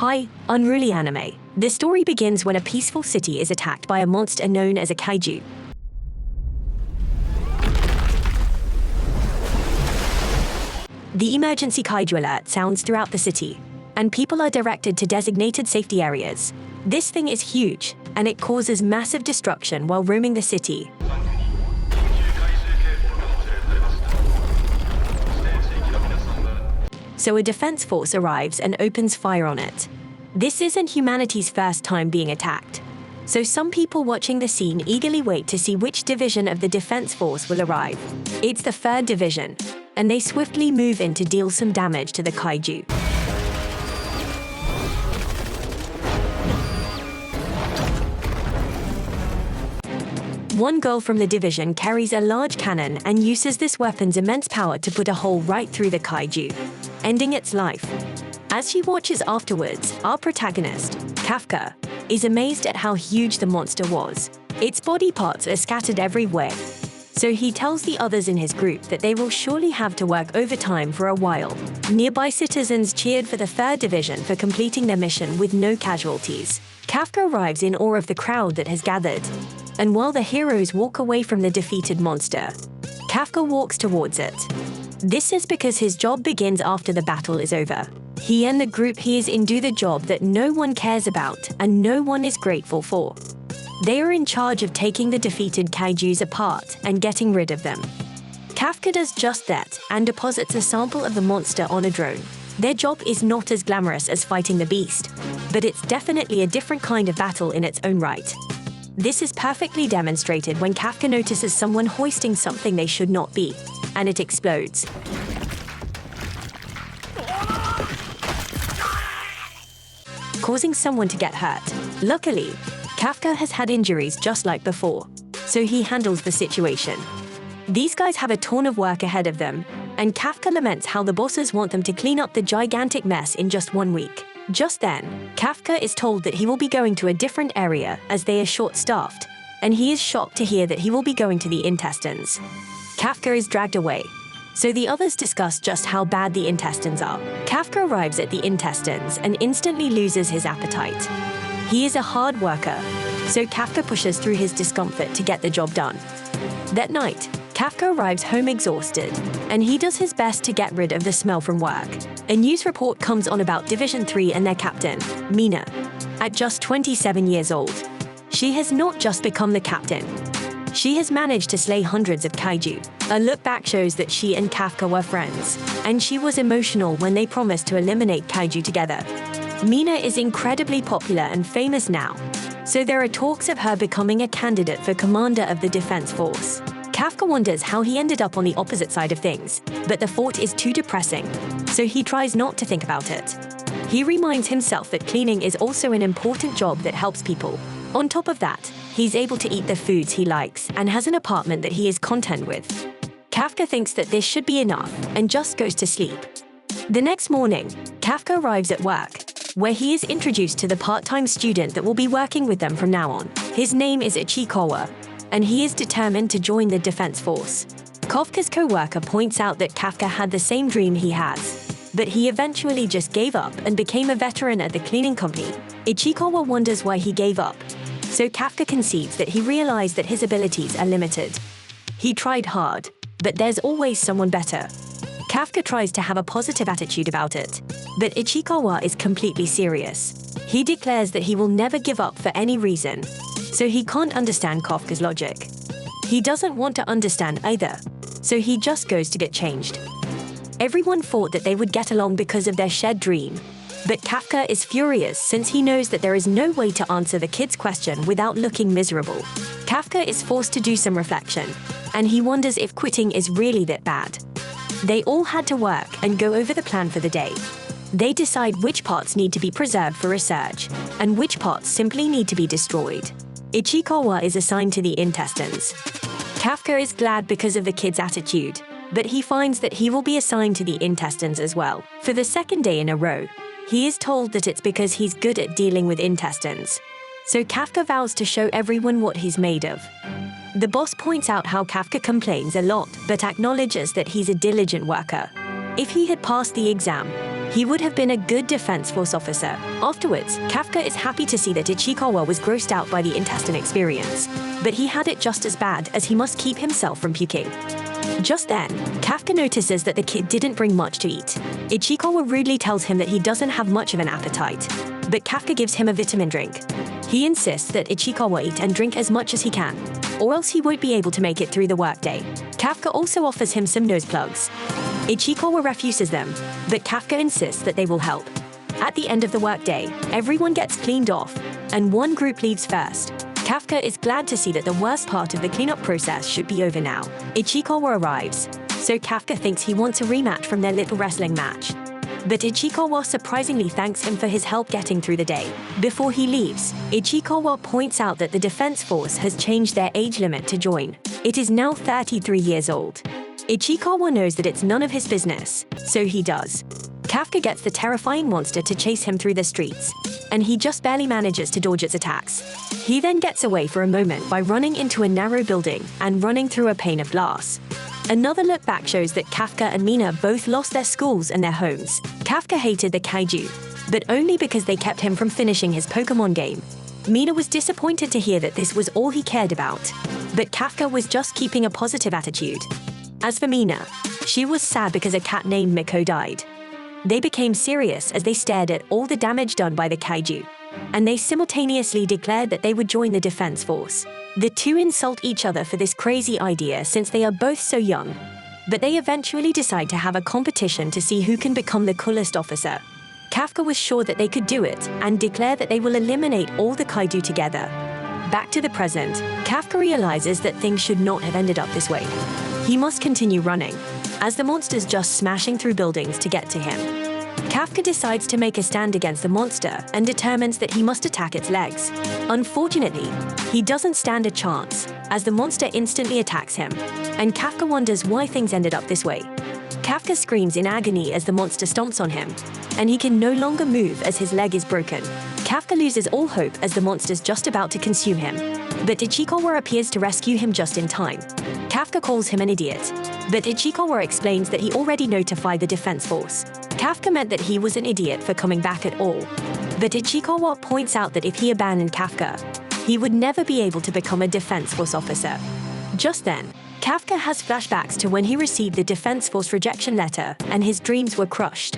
Hi, unruly anime. This story begins when a peaceful city is attacked by a monster known as a kaiju. The emergency kaiju alert sounds throughout the city, and people are directed to designated safety areas. This thing is huge, and it causes massive destruction while roaming the city. So a defense force arrives and opens fire on it. This isn't humanity's first time being attacked. So some people watching the scene eagerly wait to see which division of the defense force will arrive. It's the 3rd division, and they swiftly move in to deal some damage to the kaiju. One girl from the division carries a large cannon and uses this weapon's immense power to put a hole right through the kaiju, ending its life. As she watches afterwards, our protagonist, Kafka, is amazed at how huge the monster was. Its body parts are scattered everywhere, so he tells the others in his group that they will surely have to work overtime for a while. Nearby citizens cheered for the 3rd division for completing their mission with no casualties. Kafka arrives in awe of the crowd that has gathered, and while the heroes walk away from the defeated monster, Kafka walks towards it. This is because his job begins after the battle is over. He and the group he is in do the job that no one cares about and no one is grateful for. They are in charge of taking the defeated kaijus apart and getting rid of them. Kafka does just that and deposits a sample of the monster on a drone. Their job is not as glamorous as fighting the beast, but it's definitely a different kind of battle in its own right. This is perfectly demonstrated when Kafka notices someone hoisting something they should not be, and it explodes. Causing someone to get hurt. Luckily, Kafka has had injuries just like before, so he handles the situation. These guys have a ton of work ahead of them, and Kafka laments how the bosses want them to clean up the gigantic mess in just 1 week. Just then, Kafka is told that he will be going to a different area as they are short-staffed, and he is shocked to hear that he will be going to the intestines. Kafka is dragged away, so the others discuss just how bad the intestines are. Kafka arrives at the intestines and instantly loses his appetite. He is a hard worker, so Kafka pushes through his discomfort to get the job done. That night, Kafka arrives home exhausted, and he does his best to get rid of the smell from work. A news report comes on about Division 3 and their captain, Mina. At just 27 years old, she has not just become the captain. She has managed to slay hundreds of kaiju. A look back shows that she and Kafka were friends, and she was emotional when they promised to eliminate kaiju together. Mina is incredibly popular and famous now, so there are talks of her becoming a candidate for commander of the defense force. Kafka wonders how he ended up on the opposite side of things, but the thought is too depressing, so he tries not to think about it. He reminds himself that cleaning is also an important job that helps people. On top of that, he's able to eat the foods he likes and has an apartment that he is content with. Kafka thinks that this should be enough and just goes to sleep. The next morning, Kafka arrives at work, where he is introduced to the part-time student that will be working with them from now on. His name is Ichikawa, and he is determined to join the defense force. Kafka's co-worker points out that Kafka had the same dream he has, but he eventually just gave up and became a veteran at the cleaning company. Ichikawa wonders why he gave up, so Kafka concedes that he realized that his abilities are limited. He tried hard, but there's always someone better. Kafka tries to have a positive attitude about it, but Ichikawa is completely serious. He declares that he will never give up for any reason, so he can't understand Kafka's logic. He doesn't want to understand either, so he just goes to get changed. Everyone thought that they would get along because of their shared dream, but Kafka is furious since he knows that there is no way to answer the kid's question without looking miserable. Kafka is forced to do some reflection, and he wonders if quitting is really that bad. They all had to work and go over the plan for the day. They decide which parts need to be preserved for research, and which parts simply need to be destroyed. Ichikawa is assigned to the intestines. Kafka is glad because of the kid's attitude, but he finds that he will be assigned to the intestines as well. For the 2nd day in a row, he is told that it's because he's good at dealing with intestines. So Kafka vows to show everyone what he's made of. The boss points out how Kafka complains a lot, but acknowledges that he's a diligent worker. If he had passed the exam, He would have been a good defense force officer. Afterwards, Kafka is happy to see that Ichikawa was grossed out by the intestine experience, but he had it just as bad, as he must keep himself from puking. Just then, Kafka notices that the kid didn't bring much to eat. Ichikawa rudely tells him that he doesn't have much of an appetite, but Kafka gives him a vitamin drink. He insists that Ichikawa eat and drink as much as he can, or else he won't be able to make it through the workday. Kafka also offers him some nose plugs. Ichikawa refuses them, but Kafka insists that they will help. At the end of the workday, everyone gets cleaned off, and one group leaves first. Kafka is glad to see that the worst part of the cleanup process should be over now. Ichikawa arrives, so Kafka thinks he wants a rematch from their little wrestling match. But Ichikawa surprisingly thanks him for his help getting through the day. Before he leaves, Ichikawa points out that the defense force has changed their age limit to join. It is now 33 years old. Ichikawa knows that it's none of his business, so he does. Kafka gets the terrifying monster to chase him through the streets, and he just barely manages to dodge its attacks. He then gets away for a moment by running into a narrow building and running through a pane of glass. Another look back shows that Kafka and Mina both lost their schools and their homes. Kafka hated the kaiju, but only because they kept him from finishing his Pokemon game. Mina was disappointed to hear that this was all he cared about, but Kafka was just keeping a positive attitude. As for Mina, she was sad because a cat named Miko died. They became serious as they stared at all the damage done by the kaiju, and they simultaneously declared that they would join the defense force. The two insult each other for this crazy idea since they are both so young, but they eventually decide to have a competition to see who can become the coolest officer. Kafka was sure that they could do it and declare that they will eliminate all the kaiju together. Back to the present, Kafka realizes that things should not have ended up this way. He must continue running, as the monster's just smashing through buildings to get to him. Kafka decides to make a stand against the monster and determines that he must attack its legs. Unfortunately, he doesn't stand a chance, as the monster instantly attacks him, and Kafka wonders why things ended up this way. Kafka screams in agony as the monster stomps on him, and he can no longer move as his leg is broken. Kafka loses all hope as the monster's just about to consume him, but Ichikawa appears to rescue him just in time. Kafka calls him an idiot, but Ichikawa explains that he already notified the defense force. Kafka meant that he was an idiot for coming back at all, but Ichikawa points out that if he abandoned Kafka, he would never be able to become a defense force officer. Just then, Kafka has flashbacks to when he received the defense force rejection letter and his dreams were crushed.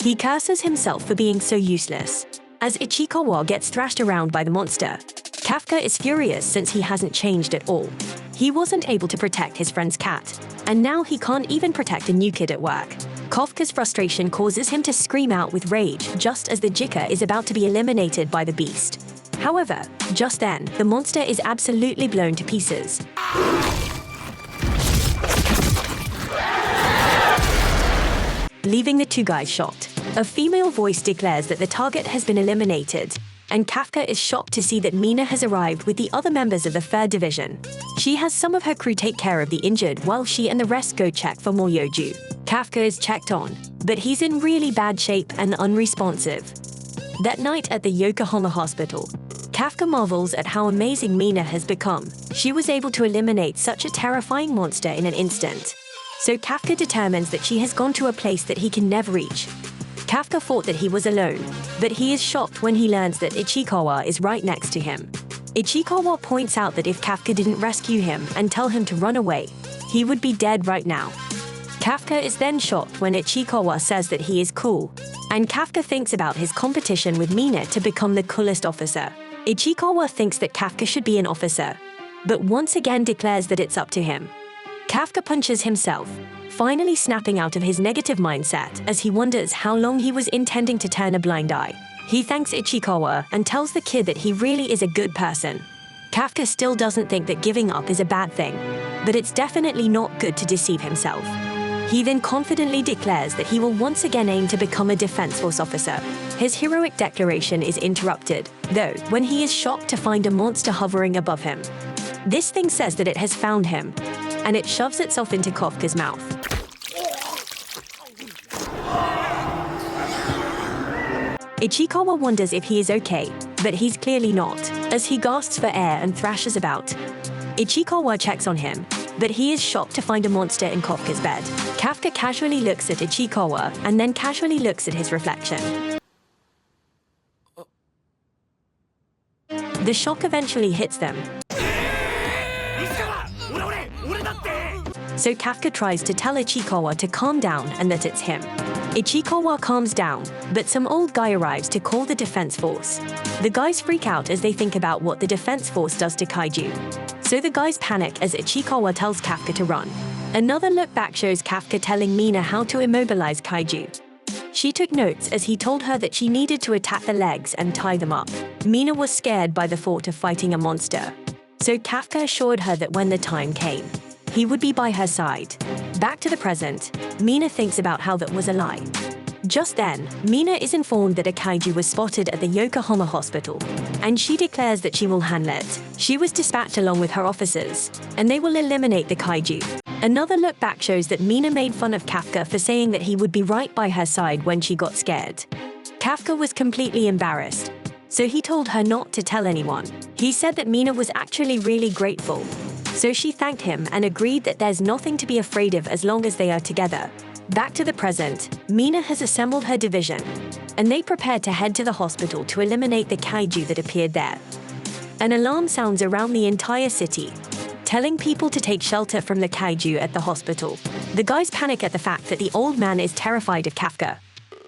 He curses himself for being so useless. As Ichikawa gets thrashed around by the monster, Kafka is furious since he hasn't changed at all. He wasn't able to protect his friend's cat, and now he can't even protect a new kid at work. Kafka's frustration causes him to scream out with rage just as the Jika is about to be eliminated by the beast. However, just then, the monster is absolutely blown to pieces. Leaving the two guys shocked. A female voice declares that the target has been eliminated, and Kafka is shocked to see that Mina has arrived with the other members of the 3rd Division. She has some of her crew take care of the injured while she and the rest go check for more Yoju. Kafka is checked on, but he's in really bad shape and unresponsive. That night at the Yokohama hospital, Kafka marvels at how amazing Mina has become. She was able to eliminate such a terrifying monster in an instant. So Kafka determines that she has gone to a place that he can never reach. Kafka thought that he was alone, but he is shocked when he learns that Ichikawa is right next to him. Ichikawa points out that if Kafka didn't rescue him and tell him to run away, he would be dead right now. Kafka is then shocked when Ichikawa says that he is cool, and Kafka thinks about his competition with Mina to become the coolest officer. Ichikawa thinks that Kafka should be an officer, but once again declares that it's up to him. Kafka punches himself, finally snapping out of his negative mindset as he wonders how long he was intending to turn a blind eye. He thanks Ichikawa and tells the kid that he really is a good person. Kafka still doesn't think that giving up is a bad thing, but it's definitely not good to deceive himself. He then confidently declares that he will once again aim to become a defense force officer. His heroic declaration is interrupted, though, when he is shocked to find a monster hovering above him. This thing says that it has found him, and it shoves itself into Kafka's mouth. Ichikawa wonders if he is okay, but he's clearly not, as he gasps for air and thrashes about. Ichikawa checks on him, but he is shocked to find a monster in Kafka's bed. Kafka casually looks at Ichikawa and then casually looks at his reflection. The shock eventually hits them. So Kafka tries to tell Ichikawa to calm down and that it's him. Ichikawa calms down, but some old guy arrives to call the defense force. The guys freak out as they think about what the defense force does to kaiju. So the guys panic as Ichikawa tells Kafka to run. Another look back shows Kafka telling Mina how to immobilize kaiju. She took notes as he told her that she needed to attack the legs and tie them up. Mina was scared by the thought of fighting a monster. So Kafka assured her that when the time came, he would be by her side. Back to the present, Mina thinks about how that was a lie. Just then, Mina is informed that a kaiju was spotted at the Yokohama hospital, and she declares that she will handle it. She was dispatched along with her officers, and they will eliminate the kaiju. Another look back shows that Mina made fun of Kafka for saying that he would be right by her side when she got scared. Kafka was completely embarrassed, so he told her not to tell anyone. He said that Mina was actually really grateful, so she thanked him and agreed that there's nothing to be afraid of as long as they are together. Back to the present, Mina has assembled her division, and they prepare to head to the hospital to eliminate the kaiju that appeared there. An alarm sounds around the entire city, telling people to take shelter from the kaiju at the hospital. The guys panic at the fact that the old man is terrified of Kafka.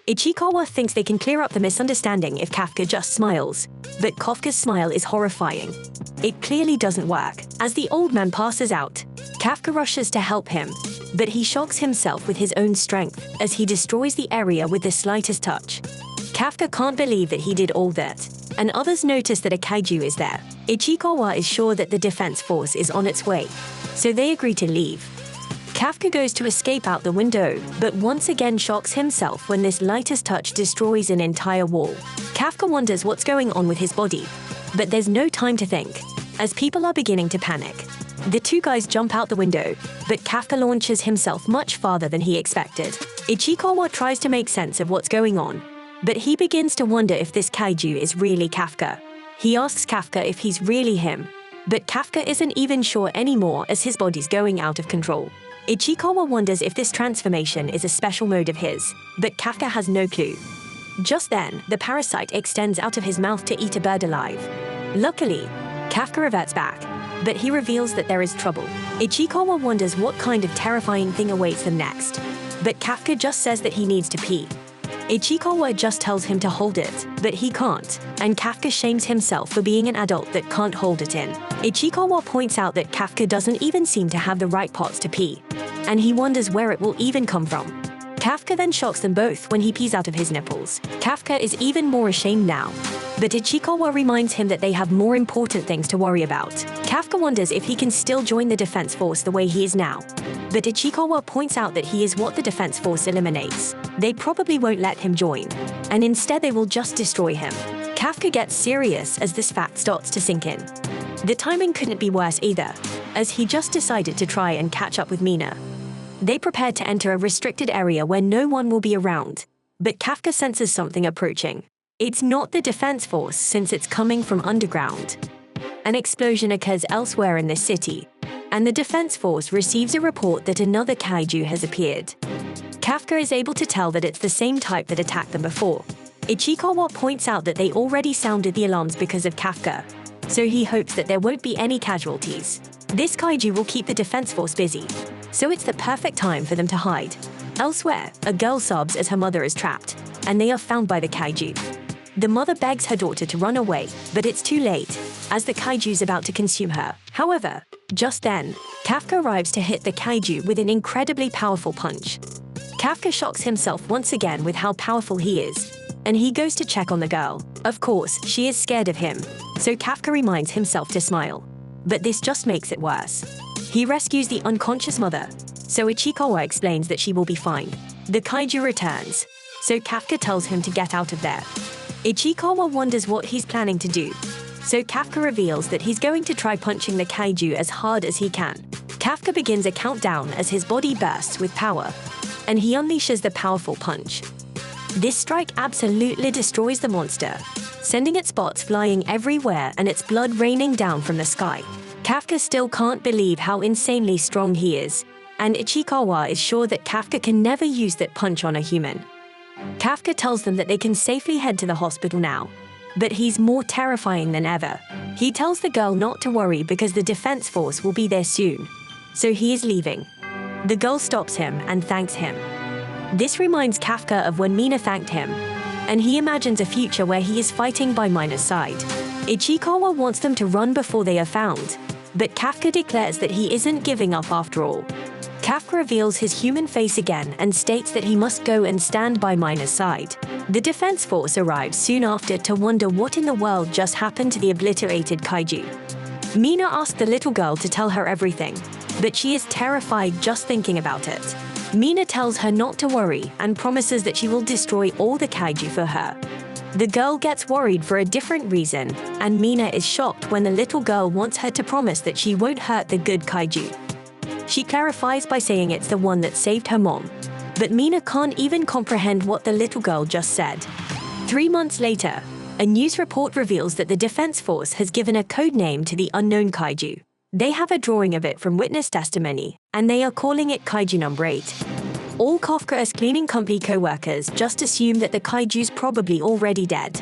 Ichikawa thinks they can clear up the misunderstanding if Kafka just smiles, but Kafka's smile is horrifying. It clearly doesn't work. As the old man passes out, Kafka rushes to help him, but he shocks himself with his own strength as he destroys the area with the slightest touch. Kafka can't believe that he did all that, and others notice that a kaiju is there. Ichikawa is sure that the defense force is on its way, so they agree to leave. Kafka goes to escape out the window, but once again shocks himself when this lightest touch destroys an entire wall. Kafka wonders what's going on with his body, but there's no time to think, as people are beginning to panic. The two guys jump out the window, but Kafka launches himself much farther than he expected. Ichikawa tries to make sense of what's going on, but he begins to wonder if this kaiju is really Kafka. He asks Kafka if he's really him, but Kafka isn't even sure anymore as his body's going out of control. Ichikawa wonders if this transformation is a special mode of his, but Kafka has no clue. Just then, the parasite extends out of his mouth to eat a bird alive. Luckily, Kafka reverts back, but he reveals that there is trouble. Ichikawa wonders what kind of terrifying thing awaits them next, but Kafka just says that he needs to pee. Ichikawa just tells him to hold it, but he can't, and Kafka shames himself for being an adult that can't hold it in. Ichikawa points out that Kafka doesn't even seem to have the right pots to pee, and he wonders where it will even come from. Kafka then shocks them both when he pees out of his nipples. Kafka is even more ashamed now, but Ichikawa reminds him that they have more important things to worry about. Kafka wonders if he can still join the defense force the way he is now, but Ichikawa points out that he is what the defense force eliminates. They probably won't let him join, and instead they will just destroy him. Kafka gets serious as this fact starts to sink in. The timing couldn't be worse either, as he just decided to try and catch up with Mina. They prepare to enter a restricted area where no one will be around, but Kafka senses something approaching. It's not the defense force since it's coming from underground. An explosion occurs elsewhere in the city, and the defense force receives a report that another kaiju has appeared. Kafka is able to tell that it's the same type that attacked them before. Ichikawa points out that they already sounded the alarms because of Kafka, so he hopes that there won't be any casualties. This kaiju will keep the defense force busy, so it's the perfect time for them to hide. Elsewhere, a girl sobs as her mother is trapped, and they are found by the kaiju. The mother begs her daughter to run away, but it's too late, as the kaiju's about to consume her. However, just then, Kafka arrives to hit the kaiju with an incredibly powerful punch. Kafka shocks himself once again with how powerful he is, and he goes to check on the girl. Of course, she is scared of him, so Kafka reminds himself to smile. But this just makes it worse. He rescues the unconscious mother, so Ichikawa explains that she will be fine. The kaiju returns, so Kafka tells him to get out of there. Ichikawa wonders what he's planning to do, so Kafka reveals that he's going to try punching the kaiju as hard as he can. Kafka begins a countdown as his body bursts with power, and he unleashes the powerful punch. This strike absolutely destroys the monster, sending its spots flying everywhere and its blood raining down from the sky. Kafka still can't believe how insanely strong he is, and Ichikawa is sure that Kafka can never use that punch on a human. Kafka tells them that they can safely head to the hospital now, but he's more terrifying than ever. He tells the girl not to worry because the defense force will be there soon, so he is leaving. The girl stops him and thanks him. This reminds Kafka of when Mina thanked him, and he imagines a future where he is fighting by Mina's side. Ichikawa wants them to run before they are found, but Kafka declares that he isn't giving up after all. Kafka reveals his human face again and states that he must go and stand by Mina's side. The defense force arrives soon after to wonder what in the world just happened to the obliterated kaiju. Mina asks the little girl to tell her everything, but she is terrified just thinking about it. Mina tells her not to worry and promises that she will destroy all the kaiju for her. The girl gets worried for a different reason, and Mina is shocked when the little girl wants her to promise that she won't hurt the good kaiju. She clarifies by saying it's the one that saved her mom, but Mina can't even comprehend what the little girl just said. 3 months later, a news report reveals that the defense force has given a code name to the unknown kaiju. They have a drawing of it from witness testimony, and they are calling it Kaiju No. 8. All Kafka's cleaning company co-workers just assume that the Kaiju's probably already dead.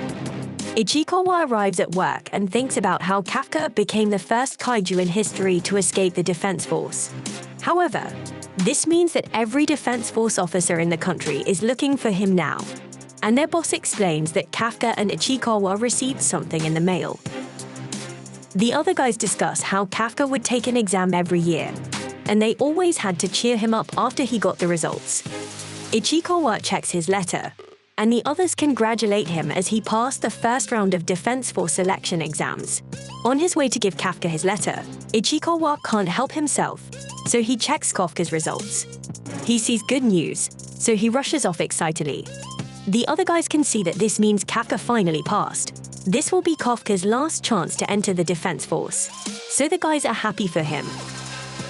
Ichikawa arrives at work and thinks about how Kafka became the first kaiju in history to escape the defense force. However, this means that every defense force officer in the country is looking for him now, and their boss explains that Kafka and Ichikawa received something in the mail. The other guys discuss how Kafka would take an exam every year, and they always had to cheer him up after he got the results. Ichikawa checks his letter, and the others congratulate him as he passed the first round of Defense Force selection exams. On his way to give Kafka his letter, Ichikawa can't help himself, so he checks Kafka's results. He sees good news, so he rushes off excitedly. The other guys can see that this means Kafka finally passed. This will be Kafka's last chance to enter the Defense Force, so the guys are happy for him.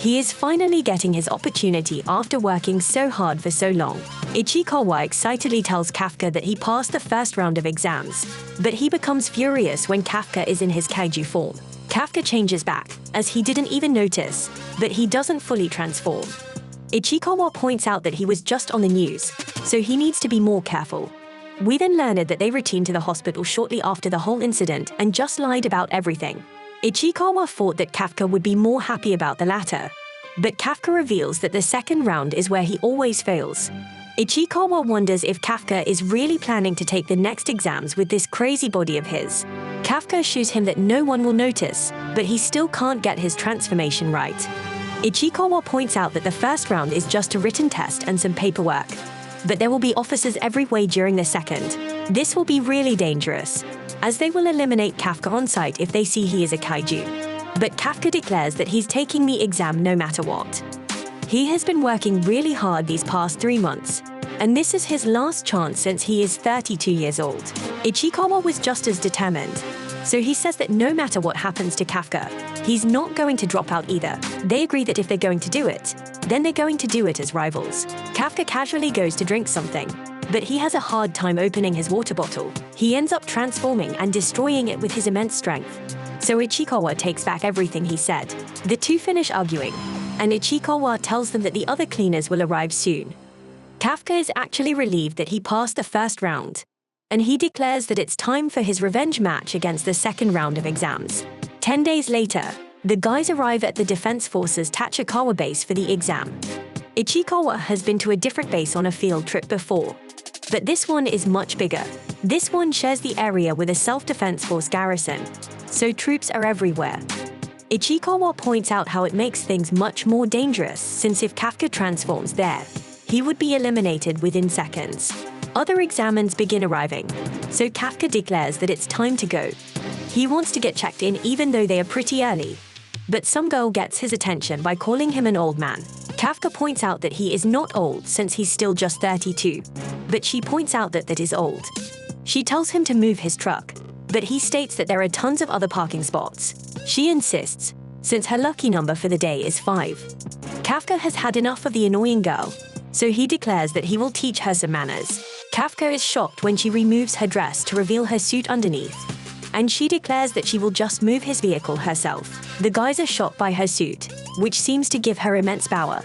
He is finally getting his opportunity after working so hard for so long. Ichikawa excitedly tells Kafka that he passed the first round of exams, but he becomes furious when Kafka is in his kaiju form. Kafka changes back, as he didn't even notice, but he doesn't fully transform. Ichikawa points out that he was just on the news, so he needs to be more careful. We then learned that they returned to the hospital shortly after the whole incident and just lied about everything. Ichikawa thought that Kafka would be more happy about the latter, but Kafka reveals that the second round is where he always fails. Ichikawa wonders if Kafka is really planning to take the next exams with this crazy body of his. Kafka assures him that no one will notice, but he still can't get his transformation right. Ichikawa points out that the first round is just a written test and some paperwork, but there will be officers every way during the second. This will be really dangerous, as they will eliminate Kafka on sight if they see he is a kaiju. But Kafka declares that he's taking the exam no matter what. He has been working really hard these past 3 months, and this is his last chance since he is 32 years old. Ichikawa was just as determined, so he says that no matter what happens to Kafka, he's not going to drop out either. They agree that if they're going to do it, then they're going to do it as rivals. Kafka casually goes to drink something, but he has a hard time opening his water bottle. He ends up transforming and destroying it with his immense strength. So Ichikawa takes back everything he said. The two finish arguing, and Ichikawa tells them that the other cleaners will arrive soon. Kafka is actually relieved that he passed the first round, and he declares that it's time for his revenge match against the second round of exams. 10 days later, the guys arrive at the Defense Force's Tachikawa base for the exam. Ichikawa has been to a different base on a field trip before, but this one is much bigger. This one shares the area with a self-defense force garrison, so troops are everywhere. Ichikawa points out how it makes things much more dangerous since if Kafka transforms there, he would be eliminated within seconds. Other examens begin arriving, so Kafka declares that it's time to go. He wants to get checked in even though they are pretty early, but some girl gets his attention by calling him an old man. Kafka points out that he is not old since he's still just 32, but she points out that that is old. She tells him to move his truck, but he states that there are tons of other parking spots. She insists, since her lucky number for the day is 5. Kafka has had enough of the annoying girl, so he declares that he will teach her some manners. Kafka is shocked when she removes her dress to reveal her suit underneath. and she declares that she will just move his vehicle herself. The guys are shocked by her suit, which seems to give her immense power,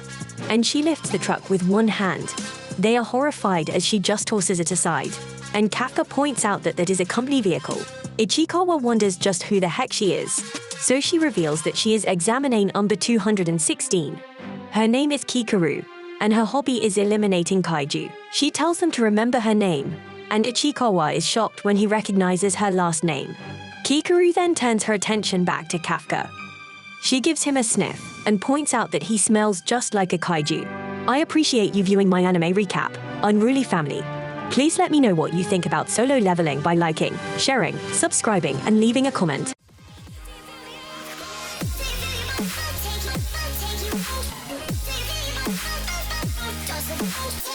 and she lifts the truck with one hand. They are horrified as she just tosses it aside, and Kafka points out that that is a company vehicle. Ichikawa wonders just who the heck she is, so she reveals that she is examining number 216. Her name is Kikaru, and her hobby is eliminating kaiju. She tells them to remember her name, and Ichikawa is shocked when he recognizes her last name. Kikaru then turns her attention back to Kafka. She gives him a sniff and points out that he smells just like a kaiju. I appreciate you viewing my anime recap, Unruly Family. Please let me know what you think about solo leveling by liking, sharing, subscribing, and leaving a comment. Take you out.